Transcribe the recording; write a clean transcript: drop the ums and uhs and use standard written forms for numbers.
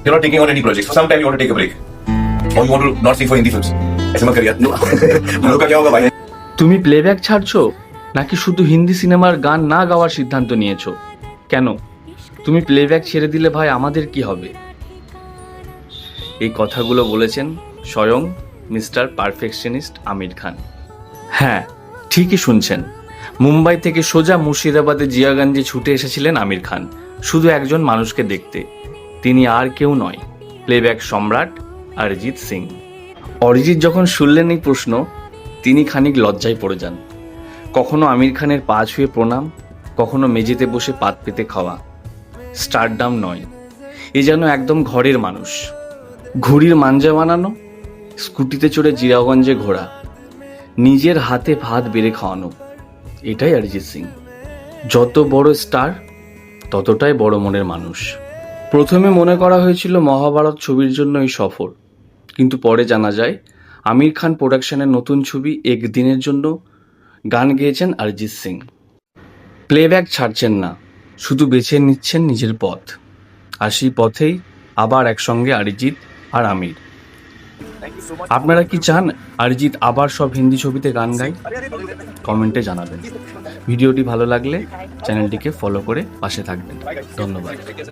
you're not taking on any projects. For some time you want to take a break. Or you want to not sing for Hindi films. ऐसे मत करिए. हम लोग का क्या होगा भाई? তুমি প্লেব্যাক ছাড়ছো নাকি শুধু হিন্দি সিনেমার গান না গাওয়ার সিদ্ধান্ত নিয়েছো? কেন? তুমি প্লেব্যাক ছেড়ে দিলে ভাই আমাদের কি হবে? এই কথাগুলো বলেছেন স্বয়ং মিস্টার পারফেকশনিস্ট আমির খান। হ্যাঁ, ঠিকই শুনছেন। মুম্বাই থেকে সোজা মুর্শিদাবাদে জিয়াগঞ্জে ছুটে এসেছিলেন আমির খান শুধু একজন মানুষকে দেখতে। তিনি আর কেউ নয়, প্লেব্যাক সম্রাট অরিজিৎ সিং। অরিজিৎ যখন শুনলেন এই প্রশ্ন, তিনি খানিক লজ্জায় পড়ে যান। কখনো আমির খানের পা ছুঁয়ে প্রণাম, কখনো মেঝেতে বসে পাত পেতে খাওয়া। স্টারডাম নয়, এ যেন একদম ঘরের মানুষ। ঘুড়ির মাঞ্জা বানানো, স্কুটিতে চড়ে জিয়াগঞ্জে ঘোরা, নিজের হাতে ভাত বেড়ে খাওয়ানো, এটাই অরিজিৎ সিং। যত বড় স্টার ততটাই বড় মনের মানুষ। প্রথমে মনে করা হয়েছিল মহাভারত ছবির জন্য এই সফর, কিন্তু পরে জানা যায় আমির খান প্রোডাকশনের নতুন ছবি একদিনের জন্য গান গেয়েছেন অরিজিৎ সিং। প্লেব্যাক ছাড়ছেন না, শুধু বেছে নিচ্ছেন নিজের পথ। আর সেই পথেই আবার একসঙ্গে অরিজিৎ আর আমির। আপনারা কি চান অরিজিৎ আবার সব হিন্দি ছবিতে গান গায়? কমেন্টে জানাবেন। ভিডিওটি ভালো লাগলে চ্যানেলটিকে ফলো করে পাশে থাকবেন। ধন্যবাদ।